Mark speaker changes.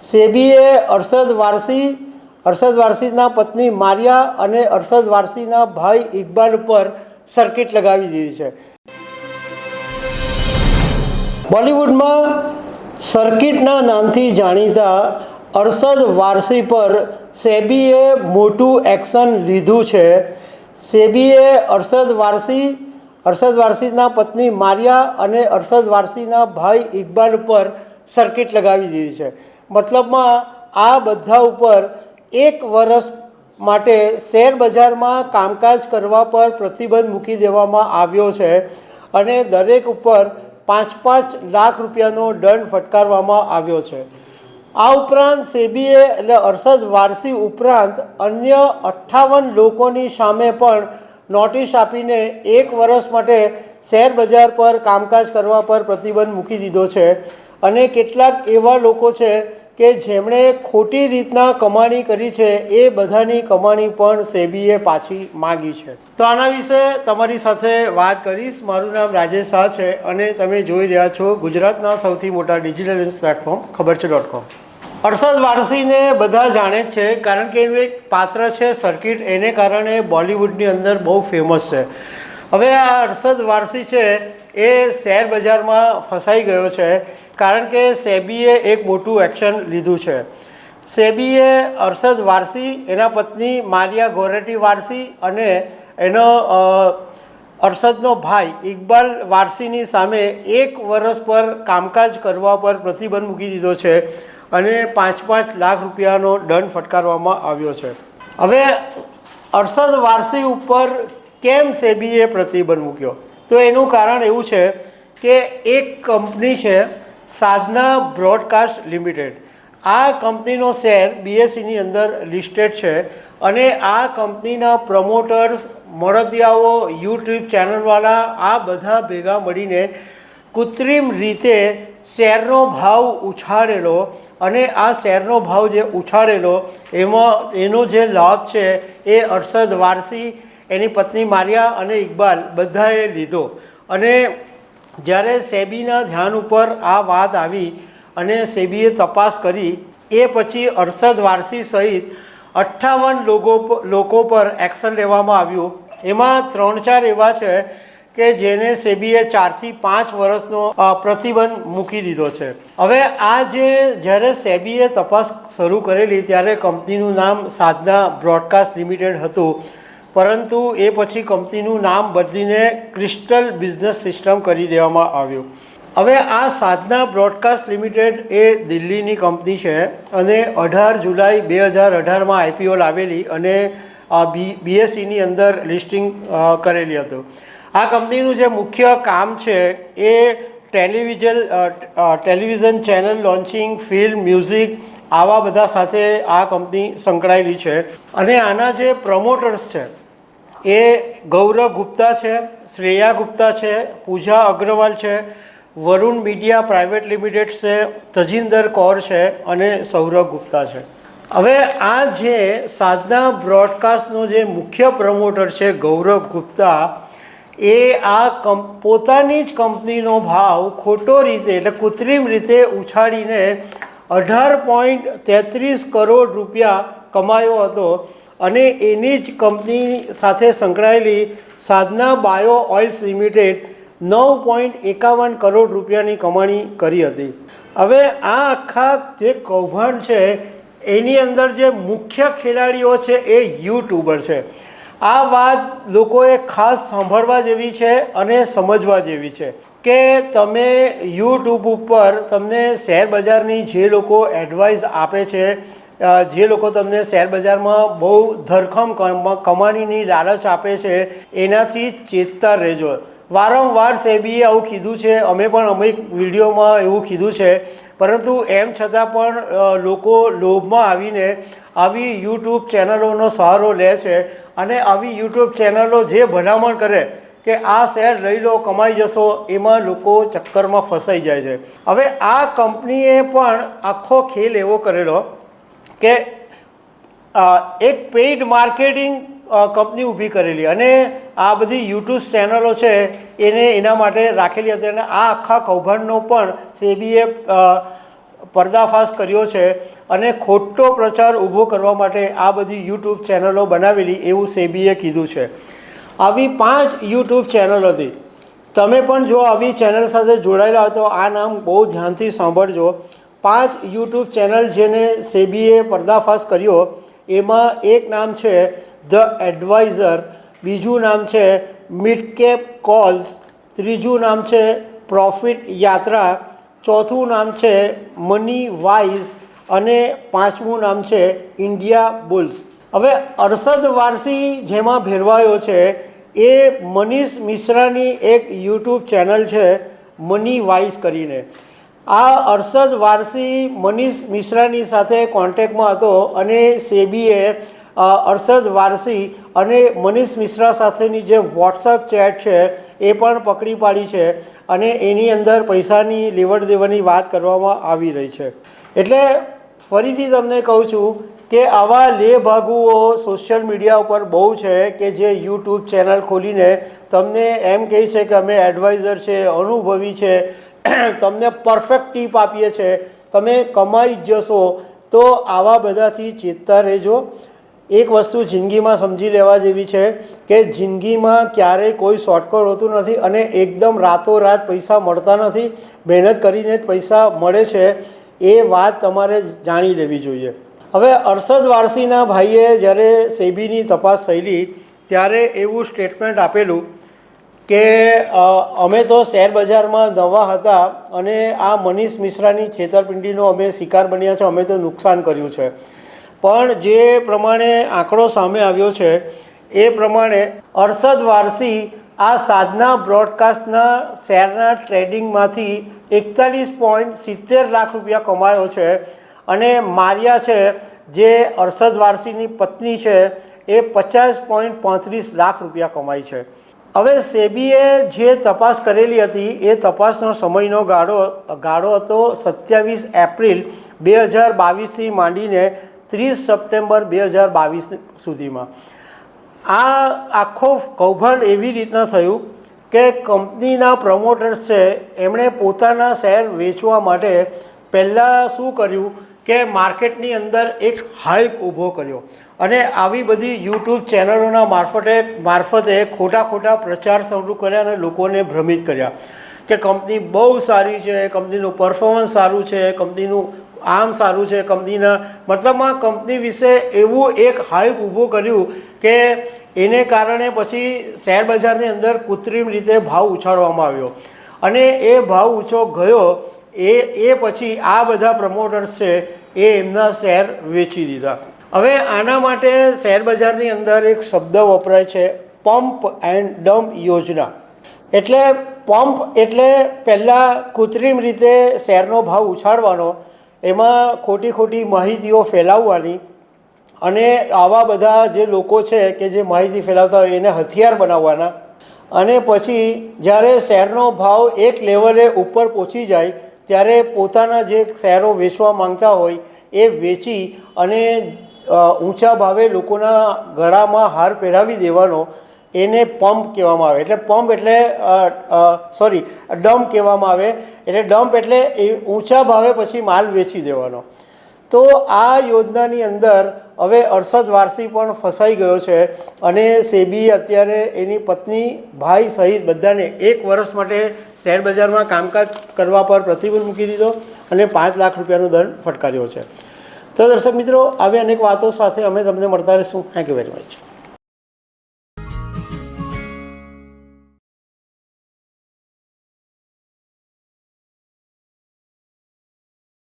Speaker 1: સેબીએ અરશદ વારસીના પત્ની મારિયા અને અરશદ વારસીના ભાઈ ઇકબાલ ઉપર સર્કિટ લગાવી દીધી છે. બોલિવૂડમાં સર્કિટના નામથી જાણીતા અરશદ વારસી પર સેબીએ મોટું એક્શન લીધું છે. સેબીએ અરશદ વારસીના પત્ની મારિયા અને અરશદ વારસીના ભાઈ ઇકબાલ ઉપર સર્કિટ લગાવી દીધી છે. મતલબમાં આ બધા ઉપર 1 વર્ષ માટે શેર બજારમાં કામકાજ કરવા પર પ્રતિબંધ મૂકી દેવામાં આવ્યો છે અને દરેક ઉપર 5-5 લાખ રૂપિયાનો દંડ ફટકારવામાં આવ્યો છે. આ ઉપરાંત સેબીએ એટલે અરશદ વારસી ઉપરાંત અન્ય 58 લોકોની સામે પણ નોટિસ આપીને 1 વર્ષ માટે શેર બજાર પર કામકાજ કરવા પર પ્રતિબંધ મૂકી દીધો છે. અને કેટલાક એવા લોકો છે કે જેમણે ખોટી રીતના કમાણી કરી છે એ બધાની કમાણી પણ સેબીએ પાછી માગી છે. તો આના વિશે તમારી સાથે વાત કરીશ. મારું નામ રાજેશ શાહ છે અને તમે જોઈ રહ્યા છો ગુજરાતના સૌથી મોટા ડિજિટલ ન્યૂઝ પ્લેટફોર્મ ખબર છે.com. અરશદ વારસીને બધા જાણે જ છે કારણ કે એનું એક પાત્ર છે સર્કિટ, એને કારણે બોલિવૂડની અંદર બહુ ફેમસ છે. હવે આ અરશદ વારસી છે એ શેર બજારમાં ફસાઈ ગયો છે કારણ કે સેબીએ એક મોટું એક્શન લીધું છે. સેબીએ અરશદ વારસી, એના પત્ની મારિયા ગોરેટી વારસી અને એનો અરશદનો ભાઈ ઇકબાલ વારસીની સામે 1 વર્ષ પર કામકાજ કરવા પર પ્રતિબંધ મૂકી દીધો છે અને 5-5 લાખ રૂપિયાનો દંડ ફટકારવામાં આવ્યો છે. હવે અરશદ વારસી ઉપર કેમ સેબીએ પ્રતિબંધ મૂક્યો? તો એનું કારણ એવું છે કે એક કંપની છે સાધના બ્રોડકાસ્ટ લિમિટેડ. આ કંપનીનો શેર BSEની અંદર લિસ્ટેડ છે અને આ કંપનીના પ્રમોટર્સ, મળતિયાઓ, યુટ્યુબ ચેનલવાળા આ બધા ભેગા મળીને કૃત્રિમ રીતે શેરનો ભાવ ઉછાળેલો અને આ શેરનો ભાવ જે ઉછાળેલો એમાં એનો જે લાભ છે એ અરશદ વારસી, એની પત્ની મારિયા અને ઇકબાલ બધાએ લીધો. અને જ્યારે સેબીના ધ્યાન ઉપર આ વાત આવી અને સેબીએ તપાસ કરી એ પછી અરશદ વારસી સહિત 58 લોકો પર એક્શન લેવામાં આવ્યું. એમાં 3-4 એવા છે કે જેને સેબીએ 4 થી 5 વર્ષનો પ્રતિબંધ મૂકી દીધો છે. હવે આ જ્યારે સેબીએ તપાસ શરૂ કરેલી ત્યારે કંપનીનું નામ સાધના બ્રોડકાસ્ટ લિમિટેડ હતું, પરંતુ એ પછી કંપનીનું નામ બદલીને ક્રિસ્ટલ બિઝનેસ સિસ્ટમ કરી દેવામાં આવ્યું. હવે આ સાધના બ્રોડકાસ્ટ લિમિટેડ એ દિલ્હીની કંપની છે અને 18 જુલાઈ 2018માં IPO લાવેલી અને BSEની અંદર લિસ્ટિંગ કરેલી હતું. આ કંપનીનું જે મુખ્ય કામ છે એ television channel launching, film, music આવા બધા સાથે આ કંપની સંકળાયેલી છે. અને આના જે પ્રમોટર્સ છે એ ગૌરવ ગુપ્તા છે, શ્રેયા ગુપ્તા છે, પૂજા અગ્રવાલ છે, વરુણ મીડિયા પ્રાઇવેટ લિમિટેડ છે, તજિંદર કૌર છે અને સૌરભ ગુપ્તા છે. હવે આ જે સાધના બ્રોડકાસ્ટનો જે મુખ્ય પ્રમોટર છે ગૌરવ ગુપ્તા, એ આ પોતાની જ કંપનીનો ભાવ ખોટો રીતે એટલે કૃત્રિમ રીતે ઉછાળીને 18.33 કરોડ રૂપિયા કમાયો હતો અને એની જ કંપની સાથે સંકળાયેલી સાધના બાયો ઓઇલ્સ લિમિટેડ 9.51 કરોડ રૂપિયાની કમાણી કરી હતી. હવે આ આખા જે કૌભાંડ છે એની અંદર જે મુખ્ય ખેલાડીઓ છે એ યુટ્યુબર છે. આ વાત લોકોએ ખાસ સાંભળવા જેવી છે અને સમજવા જેવી છે કે તમે યુટ્યુબ ઉપર તમને શેર બજારની જે લોકો એડવાઇસ આપે છે, જે લોકો તમને શેર બજારમાં બહુ ધરખમ કમાણીની લાલચ આપે છે, એનાથી ચેતતા રહેજો. વારંવાર સેબીએ આવું કીધું છે, અમે પણ અમુક વિડીયોમાં એવું કીધું છે, પરંતુ એમ છતાં પણ લોકો લોભમાં આવીને આવી યુટ્યુબ ચેનલોનો સહારો લે છે અને આવી યુટ્યુબ ચેનલો જે ભલામણ કરે કે આ શેર લઈ લો, કમાઈ જશો, એમાં લોકો ચક્કરમાં ફસાઈ જાય છે. હવે આ કંપનીએ પણ આખો ખેલ એવો કરેલો કે એક પેઇડ માર્કેટિંગ કંપની ઊભી કરેલી અને આ બધી યુટ્યુબ ચેનલો છે એને એના માટે રાખેલી હતી અને આ આખા કૌભાંડનો પણ સેબીએ પર્દાફાશ કર્યો છે અને ખોટો પ્રચાર ઊભો કરવા માટે આ બધી યુટ્યુબ ચેનલો બનાવેલી એવું સેબીએ કીધું છે. આવી 5 યુટ્યુબ ચેનલ હતી. તમે પણ જો આવી ચેનલ સાથે જોડાયેલા હોય તો આ નામ બહુ ધ્યાનથી સાંભળજો. 5 યુટ્યુબ ચેનલ જેને સેબીએ પર્દાફાશ કર્યો એમાં એક નામ છે ધ એડવાઇઝર, બીજું નામ છે મિડકેપ કોલ્સ, ત્રીજું નામ છે પ્રોફિટ યાત્રા, ચોથું નામ છે મની વાઇઝ અને પાંચમું નામ છે ઇન્ડિયા બુલ્સ. હવે અરશદ વારસી જેમાં ભેરવાયો છે એ મનીષ મિશ્રાની એક યુટ્યુબ ચેનલ છે મની વાઇઝ કરીને. આ અરશદ વારસી મનીષ મિશ્રાની સાથે કોન્ટેક્ટમાં હતો અને સેબીએ અરશદ વારસી અને મનીષ મિશ્રા સાથેની જે વોટ્સઅપ ચેટ છે એ પણ પકડી પાડી છે અને એની અંદર પૈસાની લેવડ દેવડની વાત કરવામાં આવી રહી છે. એટલે ફરીથી તમને કહું છું કે આવા લેભાગુઓ સોશિયલ મીડિયા ઉપર બહુ છે કે જે યુટ્યુબ ચેનલ ખોલીને તમને એમ કહે છે કે અમે એડવાઇઝર છે, અનુભવી છે, તમને પરફેક્ટ ટીપ આપીએ છીએ, તમે કમાઈ જ જશો. તો આવા બધાથી ચેતતા રહેજો. એક વસ્તુ જિંદગીમાં સમજી લેવા જેવી છે કે જિંદગીમાં ક્યારેય કોઈ શોર્ટકટ હોતું નથી અને એકદમ રાતોરાત પૈસા મળતા નથી. મહેનત કરીને જ પૈસા મળે છે, એ વાત તમારે જાણી લેવી જોઈએ. હવે અરશદ વારસીના ભાઈએ જ્યારે સેબીની તપાસ થયેલી ત્યારે એવું સ્ટેટમેન્ટ આપેલું કે અમે તો શેર બજારમાં નવા હતા અને આ મનીષ મિશ્રાની છેતરપિંડીનો અમે શિકાર બન્યા છે, અમે તો નુકસાન કર્યું છે. પણ જે પ્રમાણે આંકડો સામે આવ્યો છે એ પ્રમાણે અરશદ વારસી આ સાધના બ્રોડકાસ્ટના શેરના ટ્રેડિંગમાંથી 41.70 લાખ રૂપિયા કમાયો છે અને મારિયા છે જે અરશદ વારસીની પત્ની છે એ 50.35 લાખ રૂપિયા કમાય છે. હવે સેબીએ જે તપાસ કરેલી હતી એ તપાસનો સમયનો ગાળો હતો 27 એપ્રિલ 2022થી માંડીને 30 સપ્ટેમ્બર 2022 સુધીમાં. આ આખો કૌભાંડ એવી રીતના થયું કે કંપનીના પ્રમોટર્સ છે એમણે પોતાના શેર વેચવા માટે પહેલાં શું કર્યું કે માર્કેટની અંદર એક હાઇપ ઊભો કર્યો અને આવી બધી યુટ્યુબ ચેનલોના મારફતે ખોટા પ્રચાર શરૂ કર્યા અને લોકોને ભ્રમિત કર્યા કે કંપની બહુ સારી છે, કંપનીનું પરફોર્મન્સ સારું છે, કંપનીનું આમ સારું છે, કંપનીના મતલબમાં કંપની વિશે એવું એક હાઇપ ઊભું કર્યું કે એને કારણે પછી શેર બજારની અંદર કૃત્રિમ રીતે ભાવ ઉછાળવામાં આવ્યો અને એ ભાવ ઊંચો ગયો. એ પછી આ બધા પ્રમોટર્સ છે એ એમના શેર વેચી દીધા. હવે આના માટે શેર બજારની અંદર એક શબ્દ વપરાય છે પમ્પ એન્ડ ડમ્પ યોજના. એટલે પંપ એટલે પહેલાં કૃત્રિમ રીતે શેરનો ભાવ ઉછાળવાનો, એમાં ખોટી માહિતીઓ ફેલાવવાની અને આવા બધા જે લોકો છે કે જે માહિતી ફેલાવતા હોય એને હથિયાર બનાવવાના અને પછી જ્યારે શેરનો ભાવ એક લેવલે ઉપર પહોંચી જાય ત્યારે પોતાના જે શેરો વેચવા માંગતા હોય એ વેચી અને ઊંચા ભાવે લોકોના ગળામાં હાર પહેરાવી દેવાનો, એને પંપ કહેવામાં આવે. એટલે પંપ એટલે ડમ્પ કહેવામાં આવે. એટલે ડમ્પ એટલે એ ઊંચા ભાવે પછી માલ વેચી દેવાનો. તો આ યોજનાની અંદર હવે અરશદ વારસી પણ ફસાઈ ગયો છે અને સેબીએ અત્યારે એની પત્ની, ભાઈ સહિત બધાને 1 વર્ષ માટે શેર બજારમાં કામકાજ કરવા પર પ્રતિબંધ મૂકી દીધો અને 5 લાખ રૂપિયાનો દંડ ફટકાર્યો છે. તો દર્શક મિત્રો, આવી અનેક વાતો સાથે અમે તમને મળતા રહીશું. Thank you very much.